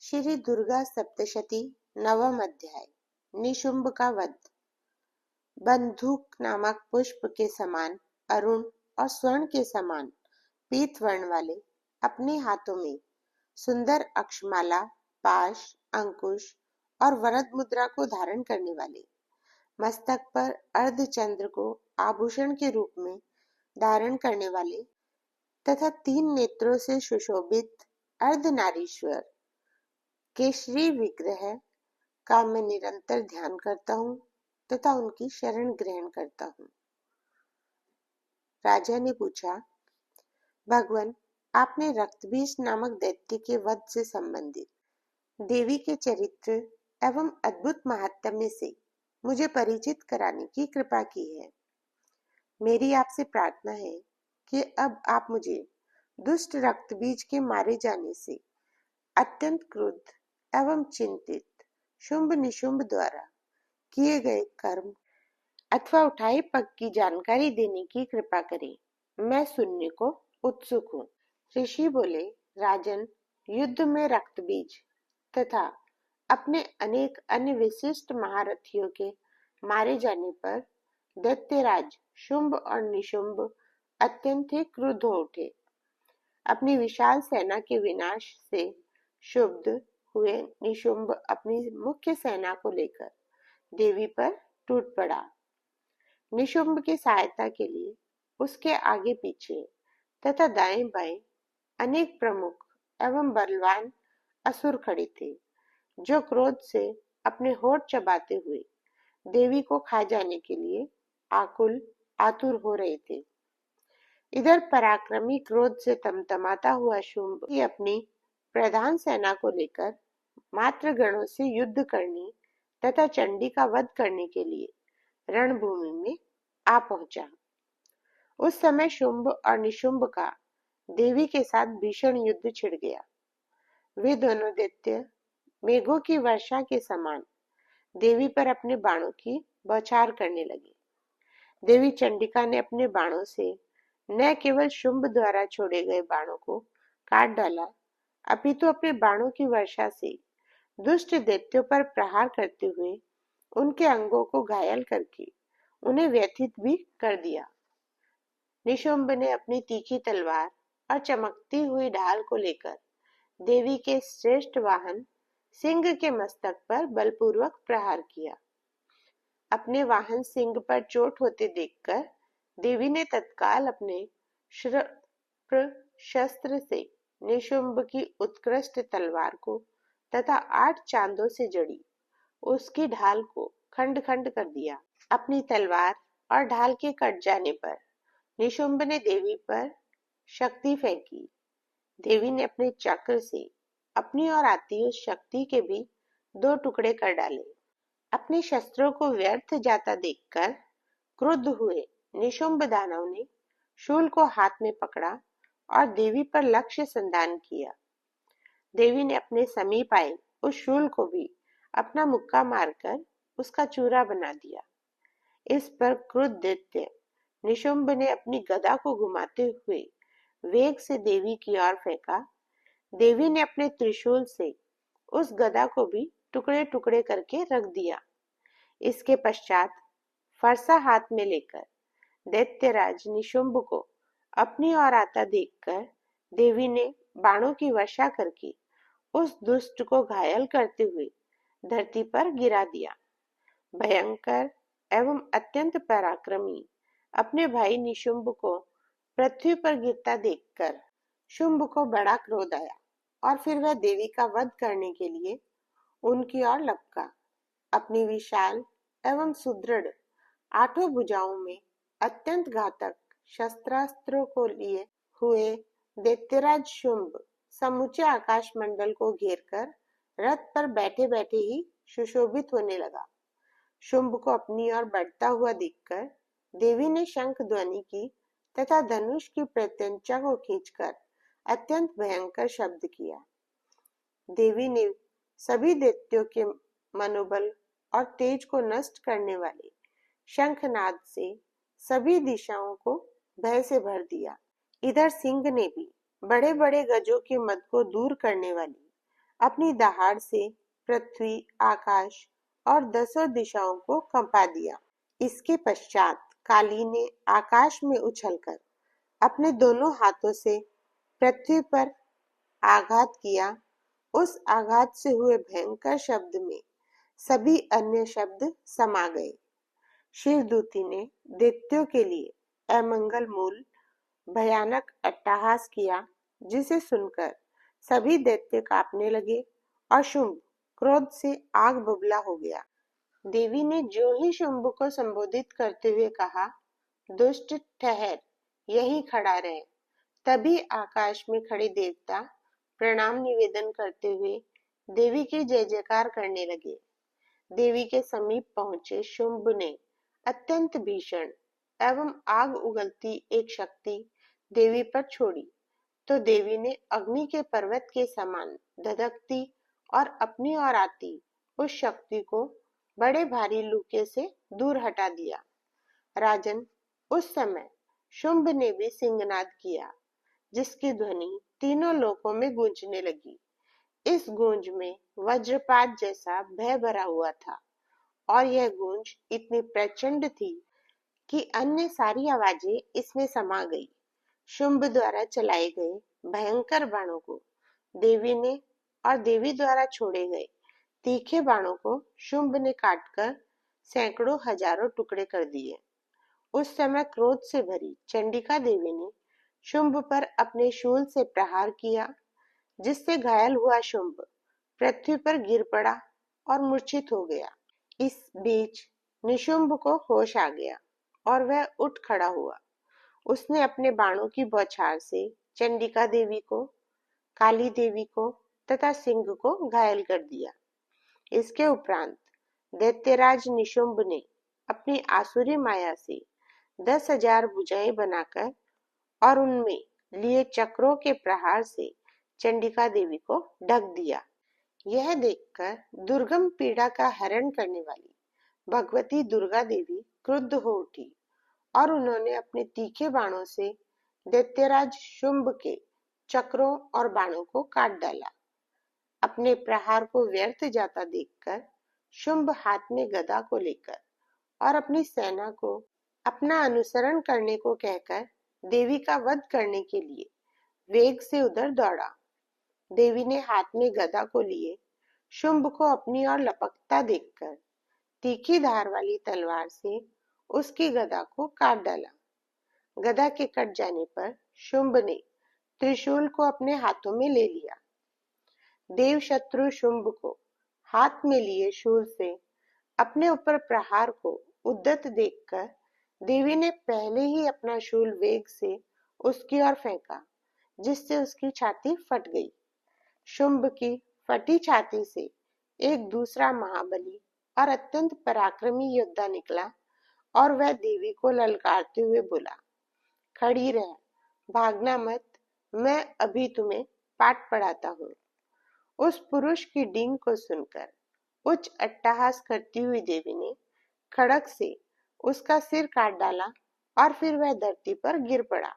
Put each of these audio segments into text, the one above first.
श्री दुर्गा सप्तशती नवम अध्याय। निशुंभ का वध। बंदूक नामक पुष्प के समान अरुण और स्वर्ण के समान पीत वर्ण वाले अपने हाथों में सुंदर अक्षमाला, पाश, अंकुश और वरद मुद्रा को धारण करने वाले, मस्तक पर अर्धचंद्र को आभूषण के रूप में धारण करने वाले तथा 3 नेत्रों से सुशोभित अर्धनारीश्वर केशरी विग्रह का मैं निरंतर ध्यान करता हूँ तथा उनकी शरण ग्रहण करता हूँ। राजा ने पूछा, भगवान, आपने रक्तबीज नामक दैत्य के वध से संबंधित देवी के चरित्र एवं अद्भुत महात्म्य से मुझे परिचित कराने की कृपा की है। मेरी आपसे प्रार्थना है कि अब आप मुझे दुष्ट रक्तबीज के मारे जाने से अत्यंत क्रुद्ध एवं चिंतित शुंभ निशुंभ द्वारा किए गए कर्म अथवा उठाए पग की जानकारी देने की कृपा करें। मैं सुनने को उत्सुक हूँ। ऋषि बोले, राजन, युद्ध में रक्तबीज तथा अपने अनेक अन्य विशिष्ट महारथियों के मारे जाने पर दैत्यराज शुंभ और निशुंभ अत्यंत ही क्रुद्ध हो उठे। अपनी विशाल सेना के विनाश से क्षुब्ध हुए निशुंभ अपनी मुख्य सेना को लेकर देवी पर टूट पड़ा। निशुंभ की सहायता के लिए उसके आगे पीछे तथा दाएं बाएं अनेक प्रमुख एवं बलवान असुर खड़े थे, जो क्रोध से अपने होठ चबाते हुए देवी को खा जाने के लिए आकुल आतुर हो रहे थे। इधर पराक्रमी क्रोध से तमतमाता हुआ शुंभ ही अपनी प्रधान सेना को लेकर मात्र गणों से युद्ध करने तथा चंडी का वध करने के लिए रणभूमि में आ पहुंचा। उस समय शुंभ और निशुंभ का देवी के साथ भीषण युद्ध छिड़ गया। वे दोनों दैत्य मेघों की वर्षा के समान देवी पर अपने बाणों की बौछार करने लगे। देवी चंडिका ने अपने बाणों से न केवल शुंभ द्वारा छोड़े गए बाणों को काट डाला, अपितु अपने बाणों की वर्षा से दुष्ट दैत्यों पर प्रहार करते हुए उनके अंगों को घायल करके उन्हें व्यथित भी कर दिया। निशुंभ ने अपनी तीखी तलवार और चमकती हुई ढाल को लेकर देवी के श्रेष्ठ वाहन सिंह के मस्तक पर बलपूर्वक प्रहार किया। अपने वाहन सिंह पर चोट होते देखकर देवी ने तत्काल अपने शस्त्र से निशुंभ की उत्कृष्ट तलवार को तथा 8 चांदों से जड़ी उसकी ढाल को खंड खंड कर दिया। अपनी तलवार और ढाल के कट जाने पर निशुंभ ने देवी पर शक्ति फेंकी। देवी ने अपने चक्र से अपनी ओर आती उस शक्ति के भी 2 टुकड़े कर डाले। अपने शस्त्रों को व्यर्थ जाता देखकर क्रुद्ध हुए निशुंभ दानव ने शूल को हाथ में पकड़ा और देवी पर लक्ष्य संधान किया। देवी ने अपने समीप आए उस शूल को भी अपना मुक्का मारकर उसका चूरा बना दिया। इस पर क्रुद्ध दैत्य निशुंभ ने अपनी गदा को घुमाते हुए वेग से देवी की ओर फेंका। देवी ने अपने त्रिशूल से उस गदा को भी टुकड़े टुकड़े करके रख दिया। इसके पश्चात फरसा हाथ में लेकर दैत्यराज निशुंभ को अपनी ओर आता देखकर देवी ने बाणों की वर्षा करके उस दुष्ट को घायल करते हुए धरती पर गिरा दिया। भयंकर एवं अत्यंत पराक्रमी अपने भाई निशुंभ को पृथ्वी पर गिरता देखकर शुंभ को बड़ा क्रोध आया और फिर वह देवी का वध करने के लिए उनकी ओर लपका। अपनी विशाल एवं सुदृढ़ 8 भुजाओं में अत्यंत घातक शस्त्रास्त्रों को लिए हुए दैत्यराज शुंभ समूचे आकाश मंडल को घेरकर रथ पर बैठे बैठे ही सुशोभित होने लगा। शुंभ को अपनी ओर बढ़ता हुआ देखकर देवी ने शंख ध्वनि की तथा धनुष की प्रत्यंचा को खींचकर अत्यंत भयंकर शब्द किया। देवी ने सभी दैत्यों के मनोबल और तेज को नष्ट करने वाले शंखनाद से सभी दिशाओं को भय से भर दिया। इधर सिंह ने भी बड़े बड़े गजों के मद को दूर करने वाली अपनी दहाड़ से पृथ्वी, आकाश और 10 दिशाओं को कंपा दिया। इसके पश्चात काली ने आकाश में उछलकर अपने दोनों हाथों से पृथ्वी पर आघात किया। उस आघात से हुए भयंकर शब्द में सभी अन्य शब्द समा गए। शिवदूती ने दैत्यों के लिए अमंगल मूल भयानक अट्टहास किया, जिसे सुनकर सभी दैत्य कांपने लगे और शुंभ क्रोध से आग बबूला हो गया। देवी ने जो ही शुंभ को संबोधित करते हुए कहा, दुष्ट ठहर, यहीं खड़ा रहे, तभी आकाश में खड़े देवता प्रणाम निवेदन करते हुए देवी की जय जयकार करने लगे। देवी के समीप पहुंचे शुंभ ने अत्यंत भीषण एवं आग उगलती एक शक्ति देवी पर छोड़ी, तो देवी ने अग्नि के पर्वत के समान धधकती और अपनी ओर आती उस शक्ति को बड़े भारी लूके से दूर हटा दिया। राजन, उस समय शुंभ ने भी सिंहनाद किया, जिसकी ध्वनि तीनों लोकों में गूंजने लगी। इस गूंज में वज्रपात जैसा भय भरा हुआ था और यह गूंज इतनी प्रचंड थी कि अन्य सारी आवाजें इसमें समा गई। शुंभ द्वारा चलाए गए भयंकर बाणों को देवी ने और देवी द्वारा छोड़े गए तीखे बाणों को शुंभ ने काटकर सैकड़ों हजारों टुकड़े कर दिए। उस समय क्रोध से भरी चंडिका देवी ने शुंभ पर अपने शूल से प्रहार किया, जिससे घायल हुआ शुंभ पृथ्वी पर गिर पड़ा और मूर्छित हो गया। इस बीच निशुंभ को होश आ गया और वह उठ खड़ा हुआ। उसने अपने बाणों की बौछार से चंडिका देवी को, काली देवी को तथा सिंह को घायल कर दिया। इसके उपरांत दैत्यराज निशुंभ ने अपनी आसुरी माया से 10,000 भुजाएं बनाकर और उनमें लिए चक्रों के प्रहार से चंडिका देवी को ढक दिया। यह देखकर दुर्गम पीड़ा का हरण करने वाली भगवती दुर्गा देवी क्रुद्ध हो उठी और उन्होंने अपने तीखे बाणों से दैत्यराज शुंभ के चक्रों और बाणों को काट डाला। अपने प्रहार को व्यर्थ जाता देखकर शुंभ हाथ में गदा को लेकर और अपनी सेना को अपना अनुसरण करने को कहकर देवी का वध करने के लिए वेग से उधर दौड़ा। देवी ने हाथ में गदा को लिए शुंभ को अपनी ओर लपकता देखकर तीखी धार वाली तलवार से उसकी गदा को काट डाला। गदा के कट जाने पर शुंभ ने त्रिशूल को अपने हाथों में ले लिया। देव शत्रु शुंभ को हाथ में लिए शूल से अपने ऊपर प्रहार को उद्यत देखकर देवी ने पहले ही अपना शूल वेग से उसकी ओर फेंका, जिससे उसकी छाती फट गई। शुंभ की फटी छाती से एक दूसरा महाबली और अत्यंत पराक्रमी योद्धा निकला और वह देवी को ललकारते हुए बोला, खड़ी रह, भागना मत, मैं अभी तुम्हें पाठ पढ़ाता हूँ। उस पुरुष की डींग को सुनकर उच्च अट्टहास करती हुई देवी ने खड़ग से उसका सिर काट डाला और फिर वह धरती पर गिर पड़ा।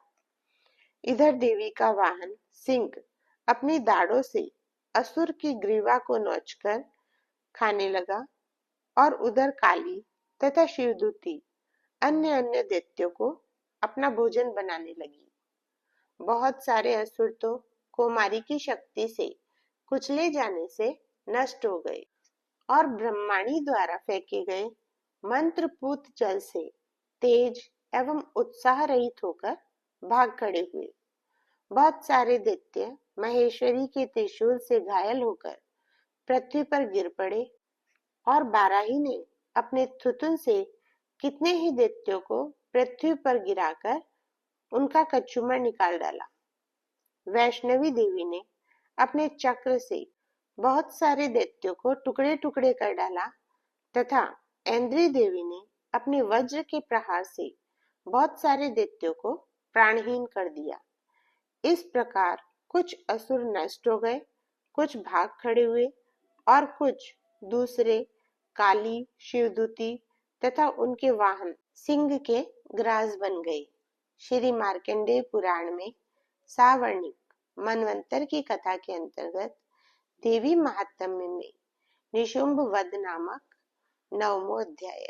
इधर देवी का वाहन सिंह अपनी दाढ़ों से असुर की ग्रीवा को नोचकर खाने लगा और उधर काली तथा शिवदूती अन्य अन्य दैत्यों को अपना भोजन बनाने लगी। बहुत सारे असुर तो कुमारी की शक्ति से कुचले जाने से नष्ट हो गए और ब्रह्माणी द्वारा फेंके गए मंत्रपूत जल से तेज एवं उत्साह रहित होकर भाग खड़े हुए। बहुत सारे दैत्य महेश्वरी के त्रिशूल से घायल होकर पृथ्वी पर गिर पड़े और बाराही ने अपने थुथुन से कितने ही दैत्यों को पृथ्वी पर गिराकर उनका कचूमर निकाल डाला। वैष्णवी देवी ने अपने चक्र से बहुत सारे दैत्यों को टुकड़े टुकड़े कर डाला तथा ऐन्द्री देवी ने अपने वज्र के प्रहार से बहुत सारे दैत्यों को प्राणहीन कर दिया। इस प्रकार कुछ असुर नष्ट हो गए, कुछ भाग खड़े हुए और कुछ दूसरे काली, शिवदूती तथा उनके वाहन सिंह के ग्रास बन गए। श्री मार्कंडेय पुराण में सावर्णिक मनवंतर की कथा के अंतर्गत देवी महात्म्य में निशुंभ वध नामक 9वां अध्याय।